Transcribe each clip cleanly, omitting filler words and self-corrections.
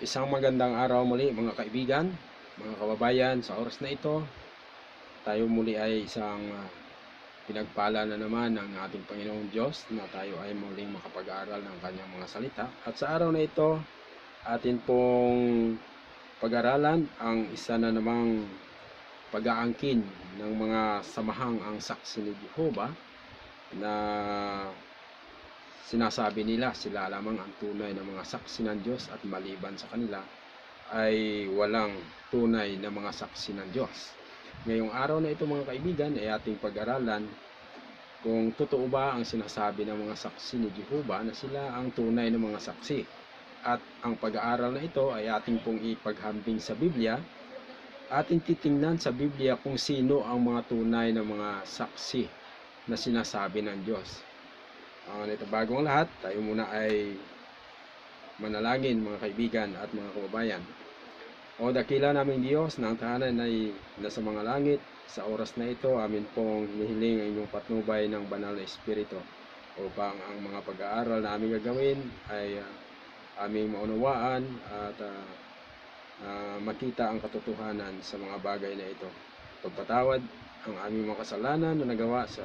Isang magandang araw muli mga kaibigan, mga kababayan. Sa oras na ito, tayo muli ay isang pinagpala na naman ng ating Panginoong Diyos na tayo ay muling makapag-aral ng kanyang mga salita. At sa araw na ito, atin pong pag-aralan ang isa na namang pag-aangkin ng mga samahang ang saksi ni Jehovah na sinasabi nila sila lamang ang tunay na mga saksi ng Diyos at maliban sa kanila ay walang tunay na mga saksi ng Diyos. Ngayong araw na ito mga kaibigan ay ating pag-aralan kung totoo ba ang sinasabi ng mga saksi ni Jehovah na sila ang tunay na mga saksi. At ang pag-aaral na ito ay ating pong ipaghambing sa Biblia. Ating titingnan sa Biblia kung sino ang mga tunay na mga saksi na sinasabi ng Diyos. Nito bagong lahat, tayo muna ay manalangin mga kaibigan at mga kababayan. O dakila naming Diyos na ang tahanan ay nasa mga langit, sa oras na ito amin pong hinihiling ang inyong patnubay ng banal na Espiritu upang ang mga pag-aaral na aming gagawin ay aming maunawaan at makita ang katotohanan sa mga bagay na ito. Pagpatawad ang aming mga kasalanan na nagawa sa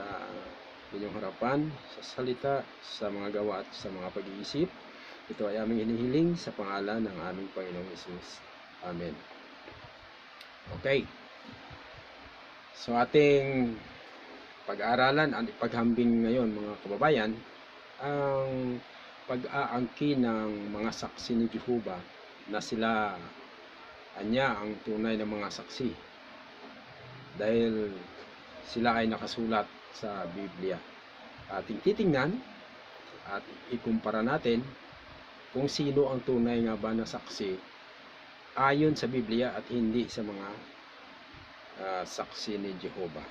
inyong harapan, sa salita, sa mga gawa at sa mga pag-iisip. Ito ay aming hinihiling sa pangalan ng aming Panginoong Hesus. Amen. Okay. So ating pag-aaralan, ang paghambing ngayon mga kababayan, ang pag-aangkin ng mga saksi ni Jehovah na sila anya ang tunay na mga saksi. Dahil sila ay nakasulat sa Biblia. Ating titingnan at ikumpara natin kung sino ang tunay nga ba na saksi ayon sa Biblia at hindi sa mga saksi ni Jehovah.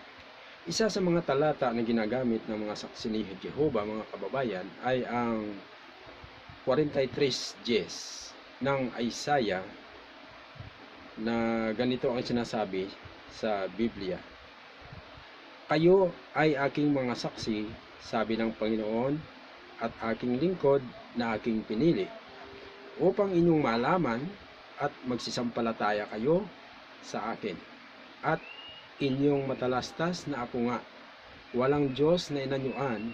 Isa sa mga talata na ginagamit ng mga saksi ni Jehovah, mga kababayan, ay ang 43:10 ng Isaiah na ganito ang sinasabi sa Biblia. Kayo ay aking mga saksi, sabi ng Panginoon, at aking lingkod na aking pinili, upang inyong malaman at magsisampalataya kayo sa akin. At inyong matalastas na ako nga, walang Diyos na inanyuan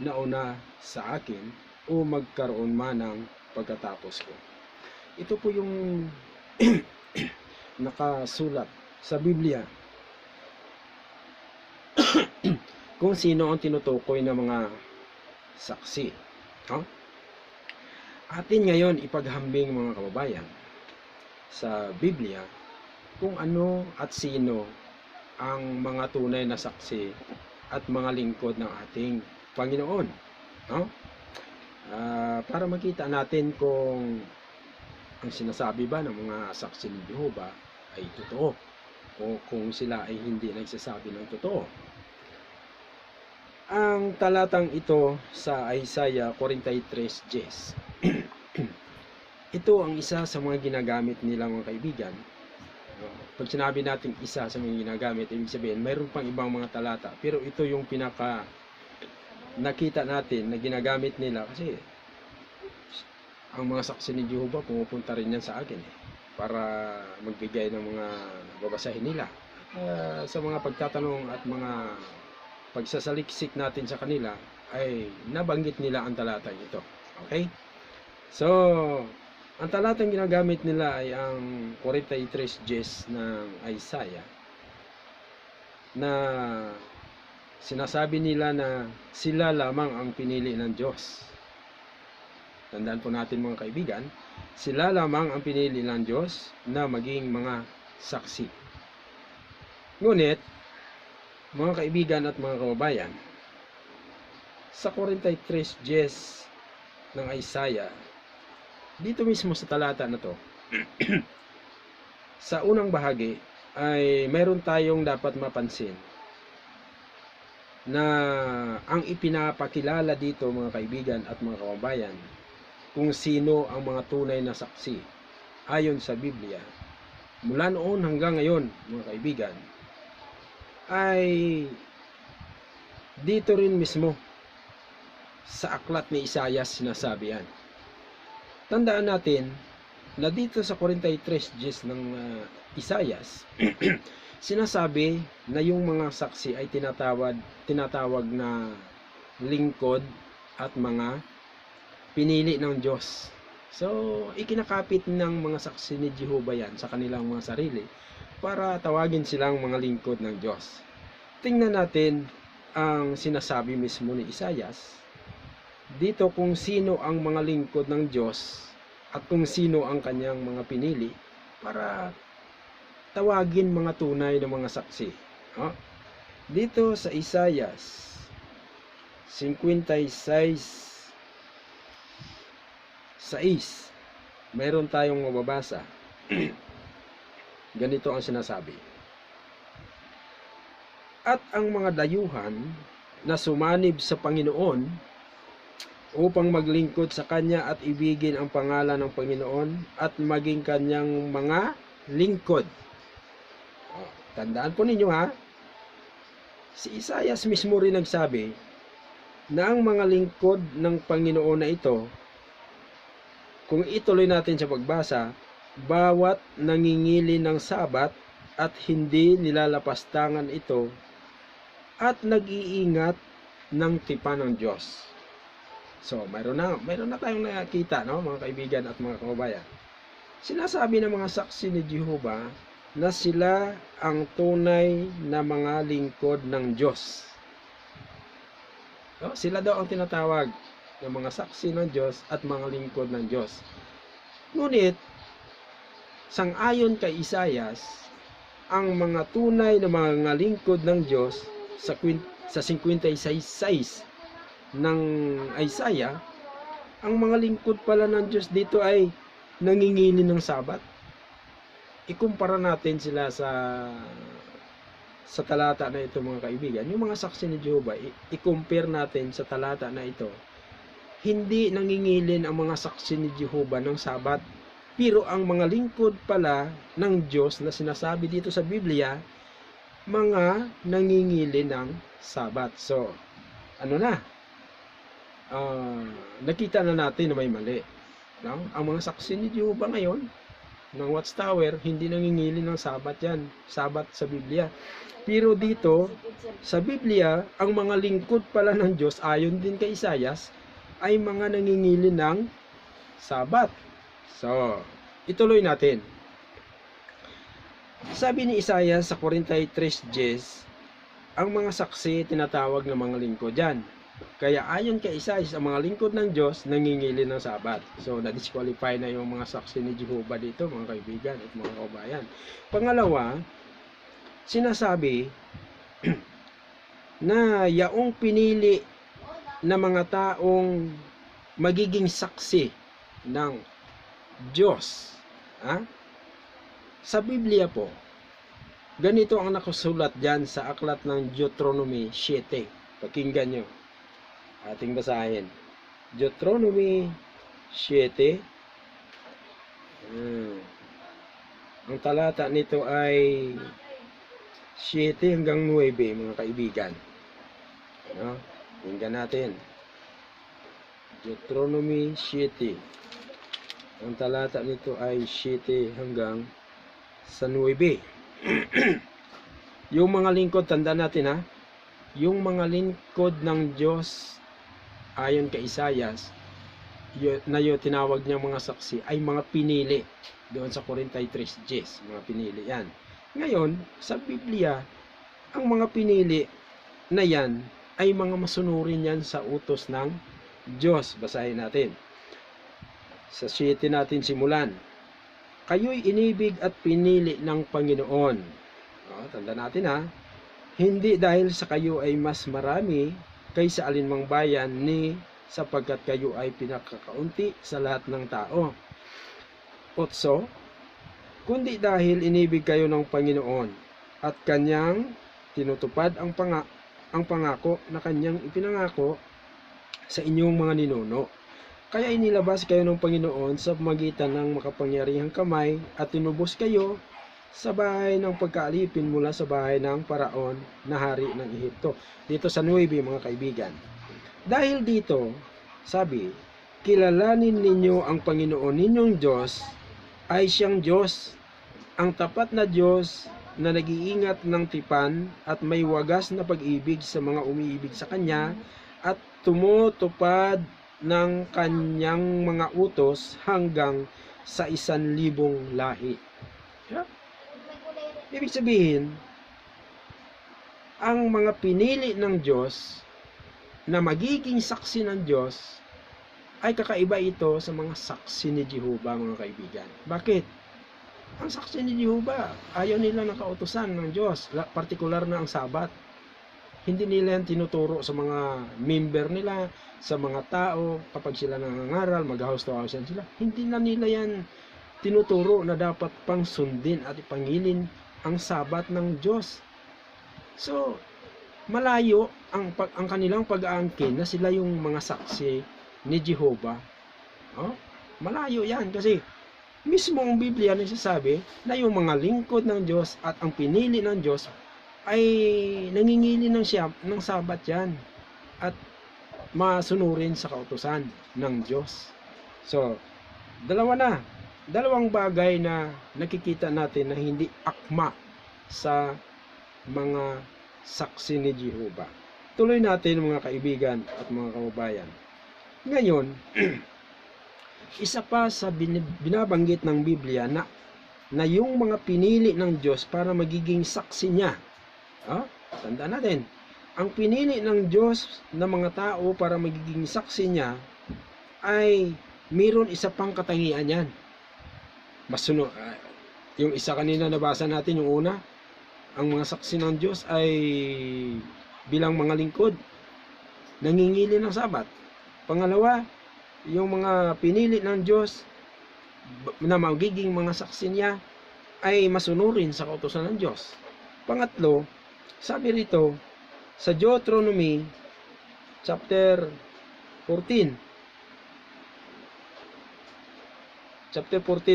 na una sa akin o magkaroon man ng pagkatapos ko. Ito po yung nakasulat sa Biblia kung sino ang tinutukoy ng mga saksi. Atin ngayon ipaghambing mga kababayan sa Biblia kung ano at sino ang mga tunay na saksi at mga lingkod ng ating Panginoon. Para makita natin kung ang sinasabi ba ng mga saksi ni Jehovah ay totoo o kung sila ay hindi nagsasabi ng totoo. Ang talatang ito sa Isaiah 43:10. Ito ang isa sa mga ginagamit nila mga kaibigan. Pag sinabi natin isa sa mga ginagamit, ibig sabihin mayroon pang ibang mga talata, pero ito yung pinaka nakita natin na ginagamit nila kasi ang mga saksi ni Jehovah pumupunta rin yan sa akin para magbigay ng mga babasahin nila. Sa mga pagtatanong at mga pagsasaliksik natin sa kanila ay nabanggit nila ang talatang ito. Okay? So, ang talatang ginagamit nila ay ang 43:10 ng Isaiah na sinasabi nila na sila lamang ang pinili ng Diyos. Tandaan po natin mga kaibigan, sila lamang ang pinili ng Diyos na maging mga saksi. Ngunit, mga kaibigan at mga kababayan, sa 43:10 ng Isaiah, dito mismo sa talata na to, sa unang bahagi ay mayroon tayong dapat mapansin na ang ipinapakilala dito mga kaibigan at mga kababayan kung sino ang mga tunay na saksi ayon sa Biblia mula noon hanggang ngayon mga kaibigan ay dito rin mismo sa aklat ni Isaiah sinasabi yan. Tandaan natin na dito sa 43:10 ng Isayas, sinasabi na yung mga saksi ay tinatawag na lingkod at mga pinili ng Diyos. So, ikinakapit ng mga saksi ni Jehovah yan sa kanilang mga sarili para tawagin silang mga lingkod ng Diyos. Tingnan natin ang sinasabi mismo ni Isayas dito kung sino ang mga lingkod ng Diyos at kung sino ang kanyang mga pinili para tawagin mga tunay na mga saksi. Dito sa Isayas 56:6, mayroon tayong mababasa. Ganito ang sinasabi: at ang mga dayuhan na sumanib sa Panginoon upang maglingkod sa Kanya at ibigin ang pangalan ng Panginoon at maging Kanyang mga lingkod. Tandaan po ninyo ha, si Isayas mismo rin nagsabi na ang mga lingkod ng Panginoon na ito, kung ituloy natin sa pagbasa, bawat nangingili ng sabat at hindi nilalapastangan ito at nag-iingat ng tipan ng Diyos. So, mayroon na tayong nakita, no, mga kaibigan at mga kababayan. Sinasabi ng mga saksi ni Jehovah na sila ang tunay na mga lingkod ng Diyos. So, sila daw ang tinatawag ng mga saksi ng Diyos at mga lingkod ng Diyos. Ngunit, sang-ayon kay Isayas, ang mga tunay na mga lingkod ng Diyos sa 56:6 ng Isaiah, ang mga lingkod pala ng Diyos dito ay nangingili ng sabat. Ikumpara natin sila sa talata na ito, mga kaibigan. Yung mga saksi ni Jehovah, i-compare natin sa talata na ito. Hindi nangingilin ang mga saksi ni Jehovah ng sabat, pero ang mga lingkod pala ng Diyos na sinasabi dito sa Biblia, mga nangingili ng sabat. So, nakita na natin na may mali. No? Ang mga saksi ni Jehovah ngayon ng Watchtower, hindi nangingili ng sabat yan. Sabat sa Biblia. Pero dito, sa Biblia, ang mga lingkod pala ng Diyos, ayon din kay Isayas, ay mga nangingili ng sabat. So, ituloy natin. Sabi ni Isayas sa 43:10, ang mga saksi tinatawag ng mga lingkod yan. Kaya ayon kay Isayas, ang mga lingkod ng Diyos nangingili ng sabat. So, na-disqualify na yung mga saksi ni Jehovah dito, mga kaibigan at mga kabayan. Pangalawa, sinasabi na yaong pinili na mga taong magiging saksi ng Diyos. Sa Biblia po, ganito ang nakasulat dyan sa aklat ng Deuteronomy 7. Pakinggan nyo. Ating basahin. Deuteronomy 7. Ang talata nito ay 7 hanggang 9, mga kaibigan. Pakinggan natin. Deuteronomy 7. Ang talata nito ay 7 hanggang sa 9. Yung mga lingkod, tandaan natin yung mga lingkod ng Diyos ayon kay Isayas, na yung tinawag niya mga saksi, ay mga pinili. Doon sa 43:10, mga pinili yan. Ngayon, sa Biblia, ang mga pinili na yan ay mga masunurin yan sa utos ng Diyos. Basahin natin. Sa 7 natin simulan. Kayo'y inibig at pinili ng Panginoon. Tanda natin hindi dahil sa kayo ay mas marami kaysa alinmang bayan ni sapagkat kayo ay pinakakaunti sa lahat ng tao. 8, kundi dahil inibig kayo ng Panginoon at kanyang tinutupad ang pangako na kanyang ipinangako sa inyong mga ninuno. Kaya inilabas kayo ng Panginoon sa pamagitan ng makapangyarihang kamay at tinubos kayo sa bahay ng pagkaalipin mula sa bahay ng Paraon na hari ng Ehipto. Dito sa 9, mga kaibigan. Dahil dito, sabi, kilalanin ninyo ang Panginoon ninyong Diyos ay siyang Diyos, ang tapat na Diyos na nag-iingat ng tipan at may wagas na pag-ibig sa mga umiibig sa Kanya at tumutupad ng Kanyang mga utos hanggang sa 1,000 lahi. Yeah. Ibig sabihin, ang mga pinili ng Diyos na magiging saksi ng Diyos ay kakaiba ito sa mga saksi ni Jehovah, mga kaibigan. Bakit? Ang saksi ni Jehovah, ayaw nila ng kautusan ng Diyos, partikular na ang Sabat. Hindi nila yan tinuturo sa mga member nila, sa mga tao, kapag sila nangangaral, mag-house to house yan sila. Hindi na nila yan tinuturo na dapat pang sundin at ipangilin ang Sabat ng Diyos. So, malayo ang kanilang pag-aangkin na sila yung mga saksi ni Jehovah. Oh, malayo yan kasi mismo ang Biblia nagsasabi na yung mga lingkod ng Diyos at ang pinili ng Diyos ay nangingili ng Sabat yan at masunurin sa kautusan ng Diyos. So, dalawang bagay na nakikita natin na hindi akma sa mga saksi ni Jehovah. Tuloy natin mga kaibigan at mga kababayan. Ngayon, isa pa sa binabanggit ng Biblia na yung mga pinili ng Diyos para magiging saksi niya. Tandaan natin, ang pinili ng Diyos na mga tao para magiging saksi niya ay mayroon isa pang katangian yan. Yung isa kanina nabasa natin, yung una, ang mga saksi ng Diyos ay bilang mga lingkod, nangingili ng Sabat. Pangalawa, yung mga pinili ng Diyos na magiging mga saksi niya ay masunurin sa kautusan ng Diyos. Pangatlo, sabi rito sa Deuteronomy chapter 14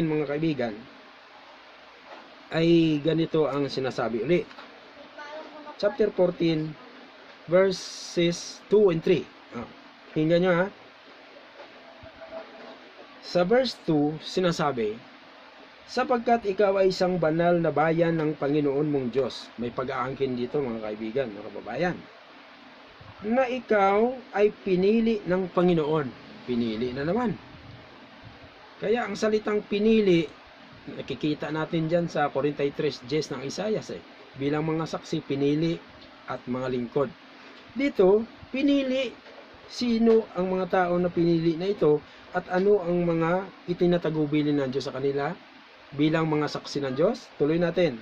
mga kaibigan, ay ganito ang sinasabi uli. Chapter 14 verses 2 and 3. Tingnan nyo ha. Sa verse 2, sinasabi, sapagkat ikaw ay isang banal na bayan ng Panginoon mong Diyos. May pag-aangkin dito mga kaibigan, mga kababayan. Na ikaw ay pinili ng Panginoon. Pinili na naman. Kaya ang salitang pinili, nakikita natin dyan sa 43:10 ng Isaias bilang mga saksi, pinili at mga lingkod. Dito, pinili, sino ang mga tao na pinili na ito at ano ang mga itinatagubili ng Diyos sa kanila bilang mga saksi ng Diyos. Tuloy natin.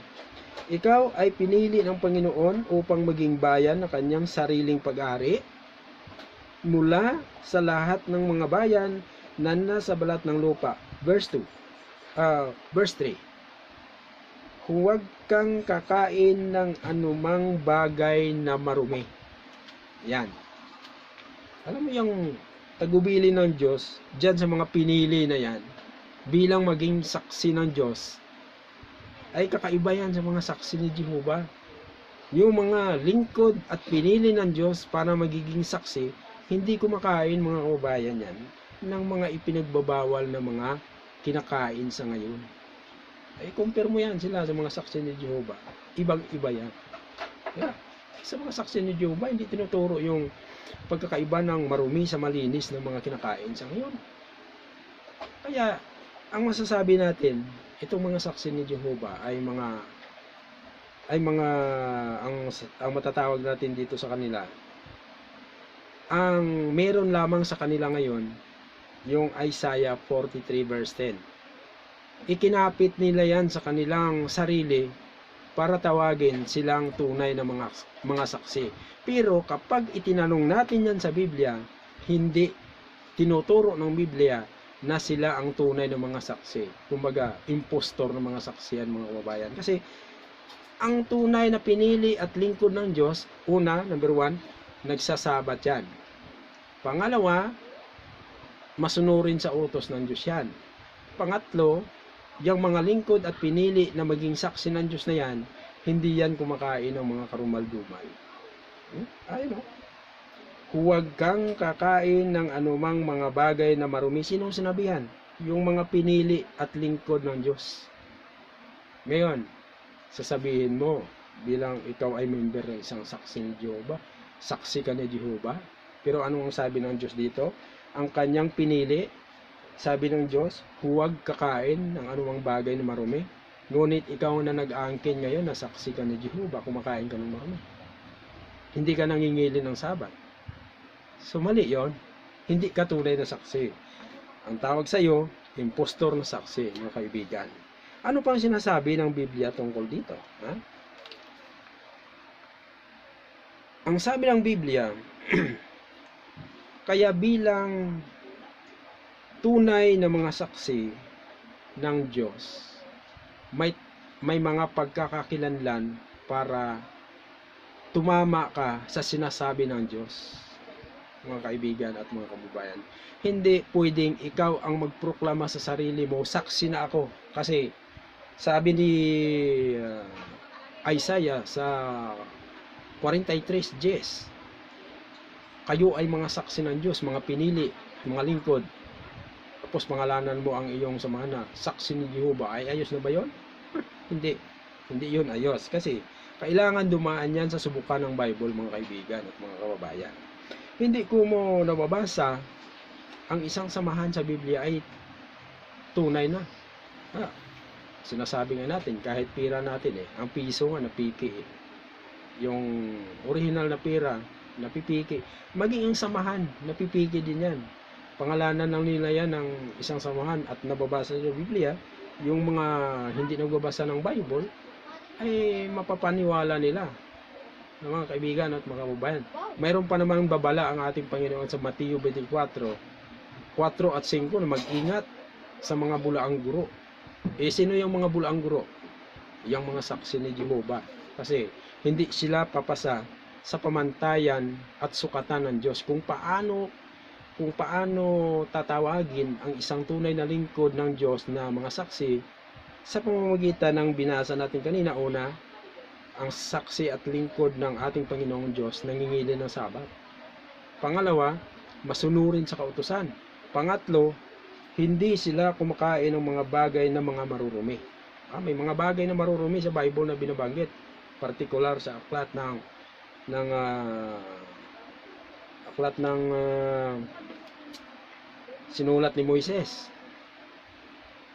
Ikaw ay pinili ng Panginoon upang maging bayan na kanyang sariling pag-ari mula sa lahat ng mga bayan na nasa balat ng lupa. Verse 3. Huwag kang kakain ng anumang bagay na marumi. Yan. Alam mo yung tagubili ng Diyos dyan sa mga pinili na yan bilang maging saksi ng Diyos ay kakaiba yan sa mga saksi ni Jehovah. Yung mga lingkod at pinili ng Diyos para magiging saksi, hindi kumakain mga kababayan yan ng mga ipinagbabawal na mga kinakain sa ngayon. Ay compare mo yan sila sa mga saksi ni Jehovah. Ibang-iba yan. Yeah. Sa mga saksi ni Jehovah, hindi tinuturo yung pagkakaiba ng marumi sa malinis ng mga kinakain sa ngayon. Kaya, ang masasabi natin, itong mga saksi ni Jehovah ang matatawag natin dito sa kanila, ang meron lamang sa kanila ngayon, yung Isaiah 43 verse 10. Ikinapit nila yan sa kanilang sarili para tawagin silang tunay na mga saksi. Pero kapag itinanong natin yan sa Biblia, hindi tinuturo ng Biblia na sila ang tunay na mga saksi. Kumbaga, impostor ng mga saksiyan, mga kababayan. Kasi, ang tunay na pinili at lingkod ng Diyos, number 1, nagsasabat yan. Pangalawa, masunurin sa utos ng Diyos yan. Pangatlo, yung mga lingkod at pinili na maging saksi ng Diyos na yan, hindi yan kumakain ng mga karumal-dumal. Ayun o. Huwag kang kakain ng anumang mga bagay na marumi. Sinong sinabihan? yung mga pinili at lingkod ng Diyos. Ngayon, sasabihin mo, bilang ikaw ay member ng isang saksi ni Jehovah, saksi ka ni Jehovah, pero ano ang sabi ng Diyos dito? Ang kanyang pinili, sabi ng Diyos, huwag kakain ng anumang bagay na marumi. Ngunit ikaw na nag-aangkin ngayon na saksi ka ni Jehovah, kumakain ka ng marumi. Hindi ka nangingili ng Sabat. So mali yon. Hindi ka tunay na saksi. Ang tawag sa iyo, impostor na saksi, mga kaibigan. Ano pang sinasabi ng Biblia tungkol dito? Ha? Ang sabi ng Biblia, kaya bilang tunay na mga saksi ng Diyos, may mga pagkakakilanlan para tumama ka sa sinasabi ng Diyos, mga kaibigan at mga kababayan. Hindi pwedeng ikaw ang magproklama sa sarili mo, saksi na ako. Kasi sabi ni Isaiah sa 43:10, kayo ay mga saksi ng Diyos, mga pinili, mga lingkod. Tapos pangalanan mo ang iyong samahan na saksi ni Jehovah. Ay ayos na ba yun? Hindi yun ayos. Kasi kailangan dumaan yan sa subukan ng Bible, mga kaibigan at mga kababayan. Hindi ko mo nababasa ang isang samahan sa Biblia ay tunay na. Sinasabi nga natin, kahit pira natin ang piso nga napiki yung original na pira napipiki, maging ang samahan napipiki din yan. Pangalanan ng nila yan ng isang samahan at nababasa sa Biblia. Yung mga hindi nagbabasa ng Bible ay mapapaniwala nila, mga kaibigan at mga kababayan. Mayroon pa namang babala ang ating Panginoon sa Mateo 24:4 at 5 na mag-ingat sa mga bulaang guro. Sino yung mga bulaang guro? Yung mga saksi ni Jehovah. Kasi hindi sila papasa sa pamantayan at sukatan ng Diyos kung paano tatawagin ang isang tunay na lingkod ng Diyos na mga saksi sa pamamagitan ng binasa natin kanina. Una, ang saksi at lingkod ng ating Panginoong Diyos nangingili ng Sabat. Pangalawa, masunurin sa kautusan. Pangatlo, hindi sila kumakain ng mga bagay na mga marurumi. May mga bagay na marurumi sa Bible na binabanggit, partikular sa aklat ng sinulat ni Moises.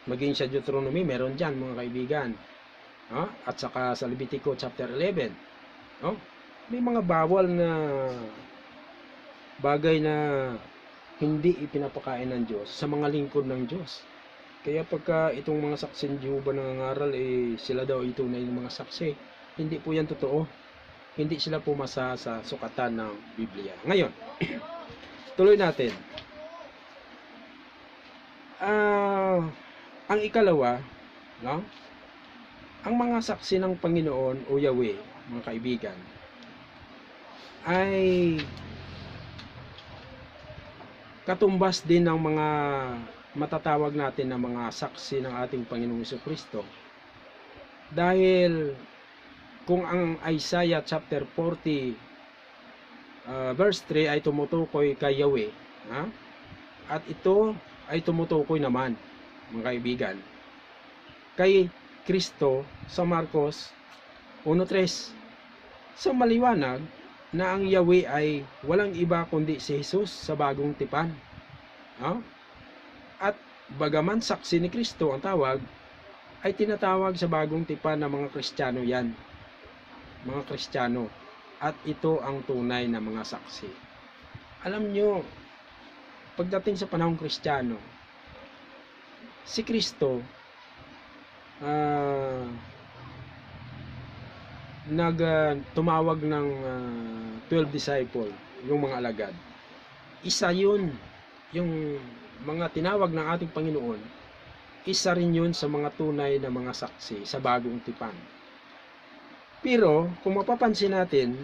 Maging sa Deuteronomy, meron dyan, mga kaibigan. At saka sa Levitico chapter 11. May mga bawal na bagay na hindi ipinapakain ng Diyos sa mga lingkod ng Diyos. Kaya pagka itong mga saksi ni Jehovah nangangaral, sila daw ay tunay ng mga saksi. Hindi po yan totoo. Hindi sila pumasa sa sukatan ng Biblia. Ngayon, tuloy natin. Ang ikalawa, ang mga saksi ng Panginoon o Yahweh, mga kaibigan, ay katumbas din ng mga matatawag natin na mga saksi ng ating Panginoong Jesucristo. Dahil kung ang Isaiah chapter 40 verse 3 ay tumutukoy kay Yahweh, at ito ay tumutukoy naman, mga kaibigan, kay Kristo sa Marcos 1:3. So maliwanag na ang Yahweh ay walang iba kundi si Jesus sa bagong tipan. At bagaman saksi ni Kristo ang tawag, ay tinatawag sa bagong tipan ng mga Kristiyano yan. Mga Kristiyano. At ito ang tunay na mga saksi. Alam nyo, pagdating sa panahong Kristiyano, si Kristo tumawag ng 12 disciple, yung mga alagad. Isa yun, yung mga tinawag ng ating Panginoon, isa rin yun sa mga tunay na mga saksi sa bagong tipan. Pero kung mapapansin natin,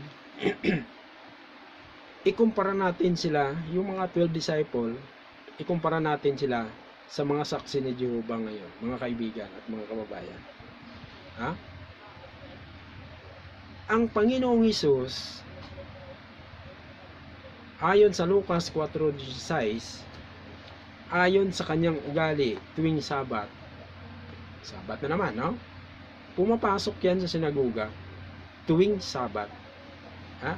ikumpara natin sila, yung mga 12 disciple, ikumpara natin sila sa mga saksi ni Jehovah ngayon, mga kaibigan at mga kababayan. Ang Panginoong Hesus, ayon sa Lucas 4:16, ayon sa kanyang ugali tuwing Sabat na naman, no? Pumapasok yan sa sinagoga tuwing Sabat.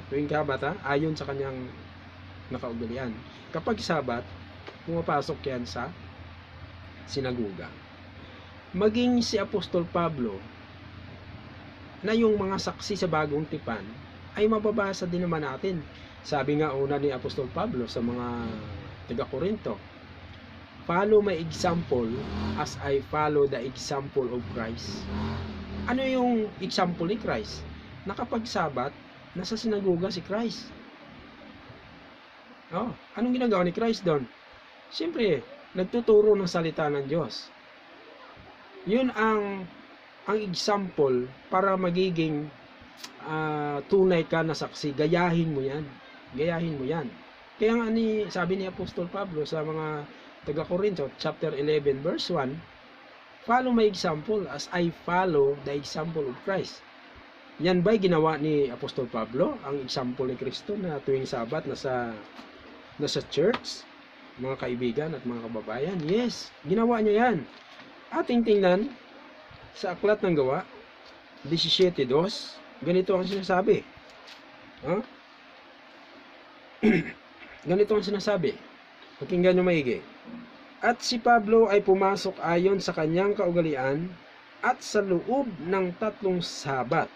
Tuwing Sabat, ayon sa kanyang nakaugalian. Kapag Sabat, pumapasok yan sa sinagoga. Maging si Apostol Pablo na yung mga saksi sa bagong tipan ay mababasa din naman natin. Sabi nga una ni Apostol Pablo sa mga taga-Korinto, follow my example as I follow the example of Christ. Ano yung example ni Christ? Na kapag Sabat, nasa sinagoga si Christ. Anong ginagawa ni Christ doon? Siyempre, nagtuturo ng salita ng Diyos. Yun ang example para magiging tunay ka na saksi. Gayahin mo yan. Kaya nga sabi ni Apostol Pablo sa mga taga-Korinto, chapter 11, verse 1, follow my example as I follow the example of Christ. Yan ba'y ginawa ni Apostol Pablo? Ang example ni Kristo na tuwing Sabat nasa church, mga kaibigan at mga kababayan? Yes, ginawa niya yan. Ating tingnan sa Aklat ng Gawa 17:2, ganito ang sinasabi. Ganito ang sinasabi. Pakinggan nyo maigi. At si Pablo ay pumasok ayon sa kanyang kaugalian, at sa loob ng 3 Sabat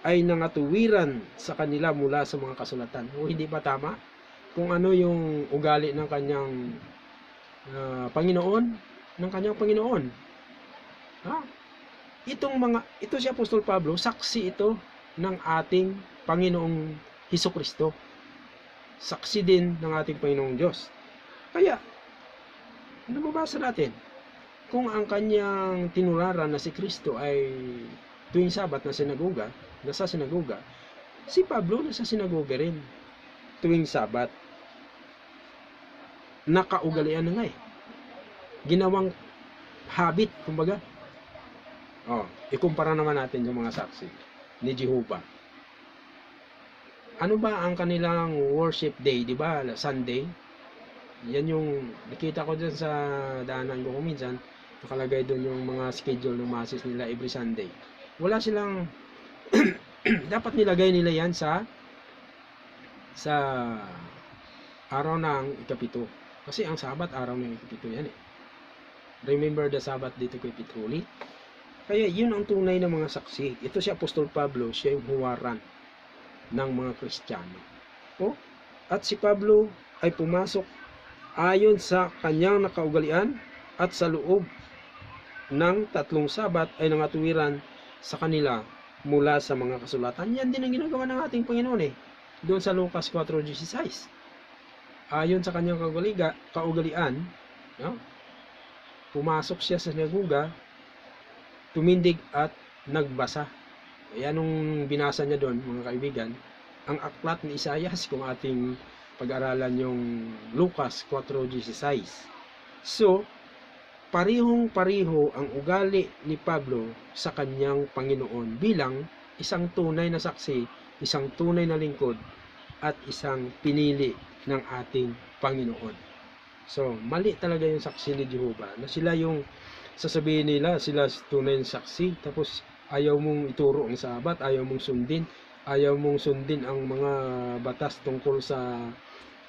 ay nangatuwiran sa kanila mula sa mga kasulatan. Hindi ba tama? Kung ano yung ugali ng kanyang Panginoon, Ito si Apostol Pablo, saksi ito ng ating Panginoong Hesukristo. Saksi din ng ating Panginoong Diyos. Kaya, nababasa natin, kung ang kanyang tinuraran na si Kristo ay tuwing Sabat nasa sinagoga, si Pablo nasa sinagoga rin tuwing Sabat. Nakaugalian na nga ginawang habit, kumbaga. Ikumpara naman natin yung mga saksi ni Jehovah. Ano ba ang kanilang worship day, di ba? Sunday. Yan yung nakita ko dyan sa daanan ko minsan. Nakalagay doon yung mga schedule ng masses nila every Sunday. Wala silang dapat nilagay nila yan sa araw ng ikapito. Kasi ang Sabat, araw ng ikapito yan Remember the Sabbath dito kay Petroli. Kaya yun ang tunay na mga saksi. Ito si Apostol Pablo, siya yung huwaran ng mga Kristiyano. At si Pablo ay pumasok ayon sa kanyang nakaugalian, at sa loob ng 3 Sabat ay nangatuwiran sa kanila mula sa mga kasulatan. Yan din ang ginagawa ng ating Panginoon doon sa Lucas 4:16. Ayon sa kanyang kaugalian, pumasok siya sa sinagoga, tumindig at nagbasa. Kaya nung binasa niya doon, mga kaibigan, ang aklat ni Isaias, kung ating pag-aralan yung Lucas 4:16. So, parihong-pariho ang ugali ni Pablo sa kanyang Panginoon bilang isang tunay na saksi, isang tunay na lingkod, at isang pinili ng ating Panginoon. So, mali talaga yung saksi ni Jehovah, na sila yung sasabihin nila, sila tunay na saksi, tapos ayaw mong ituro ang Sabat, ayaw mong sundin ang mga batas tungkol sa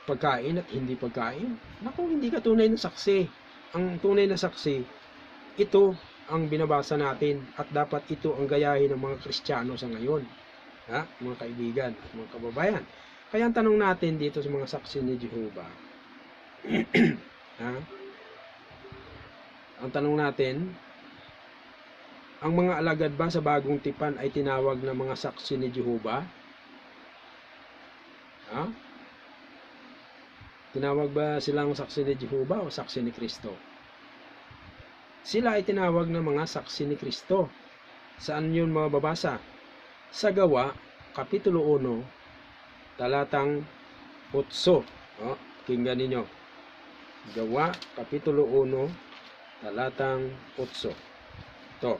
pagkain at hindi pagkain. Naku, hindi ka tunay na saksi. Ang tunay na saksi, ito ang binabasa natin, at dapat ito ang gayahin ng mga Kristiyano sa ngayon. Mga kaibigan at mga kababayan. Kaya ang tanong natin dito sa mga saksi ni Jehovah, ang tanong natin, ang mga alagad ba sa bagong tipan ay tinawag na mga saksi ni Jehovah? Tinawag ba silang saksi ni Jehovah o saksi ni Kristo? Sila ay tinawag na mga saksi ni Kristo. Saan yun mababasa? Sa Gawa, Kapitulo 1, talatang 8. Tingnan ninyo. Gawa, Kapitulo 1, talatang 8. Ito.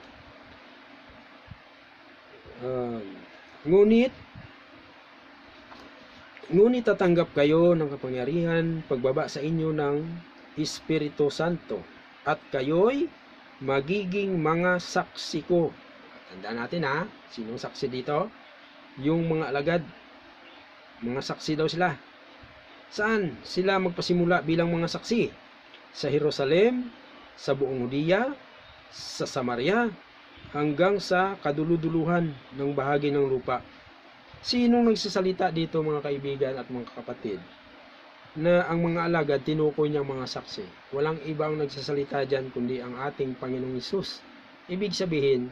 Ngunit tatanggap kayo ng kapangyarihan pagbaba sa inyo ng Espiritu Santo, at kayo'y magiging mga saksi ko. Tandaan natin ha, sinong saksi dito? Yung mga alagad. Mga saksi daw sila. Saan sila magpasimula bilang mga saksi? Sa Jerusalem, sa buong Judea, sa Samaria, hanggang sa kaduluduluhan ng bahagi ng lupa. Sinong nagsasalita dito mga kaibigan at mga kapatid? Na ang mga alagad tinukoy niyang mga saksi. Walang ibang nagsasalita dyan kundi ang ating Panginoong Hesus. Ibig sabihin,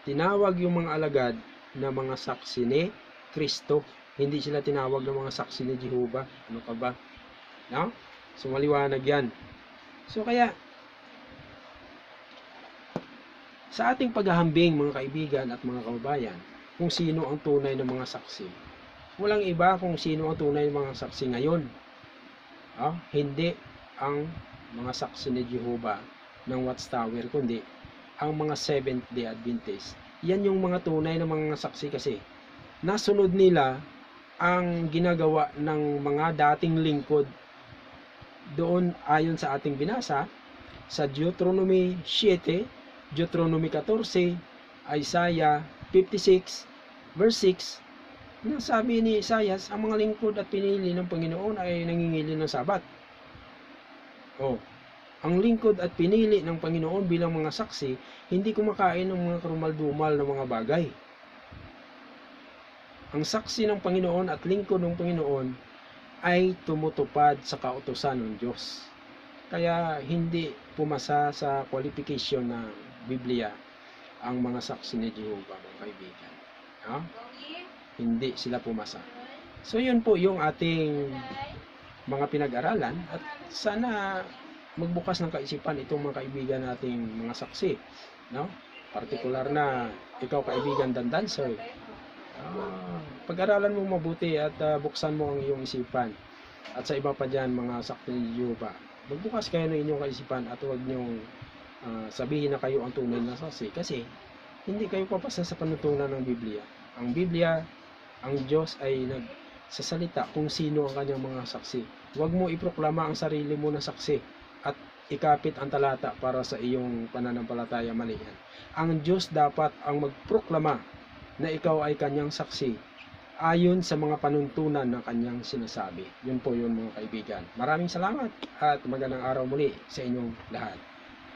tinawag yung mga alagad na mga saksi ni Kristo. Hindi sila tinawag na mga saksi ni Jehovah. Ano ka ba? No? So maliwanag yan. So kaya, sa ating paghahambing mga kaibigan at mga kababayan, kung sino ang tunay na mga saksi, walang iba kung sino ang tunay na mga saksi ngayon. Hindi ang mga saksi ni Jehovah ng Watchtower, kundi ang mga Seventh-day Adventist. Yan yung mga tunay na mga saksi kasi nasunod nila ang ginagawa ng mga dating lingkod doon ayon sa ating binasa sa Deuteronomy 7, Deuteronomy 14, Isaiah 56 verse 6. Sabi ni Isaias, ang mga lingkod at pinili ng Panginoon ay nangingili ng Sabat. Ang lingkod at pinili ng Panginoon bilang mga saksi, hindi kumakain ng mga karumal-dumal na mga bagay. Ang saksi ng Panginoon at lingkod ng Panginoon ay tumutupad sa kautusan ng Diyos. Kaya hindi pumasa sa qualification ng Biblia ang mga saksi ni Jehovah, mga kaibigan. Hindi sila pumasa. So yun po yung ating mga pinag-aralan at sana magbukas ng kaisipan itong mga kaibigan nating mga saksi, no? Partikular na ikaw kaibigan Dandansoy. Pag-aralan mo mabuti at buksan mo ang iyong isipan. At sa iba pa dyan mga saksi ni Jehovah, magbukas kayo ng inyong kaisipan at huwag niyong sabihin na kayo ang tunay na saksi kasi hindi kayo papasa sa panuntunan ng Biblia. Ang Biblia, ang Diyos ay nagsasalita kung sino ang kanyang mga saksi. Huwag mo iproklama ang sarili mo na saksi at ikapit ang talata para sa iyong pananampalataya, mali yan. Ang Diyos dapat ang magproklama na ikaw ay kanyang saksi ayon sa mga panuntunan ng kanyang sinasabi. Yun po yun mga kaibigan. Maraming salamat at magandang araw muli sa inyong lahat.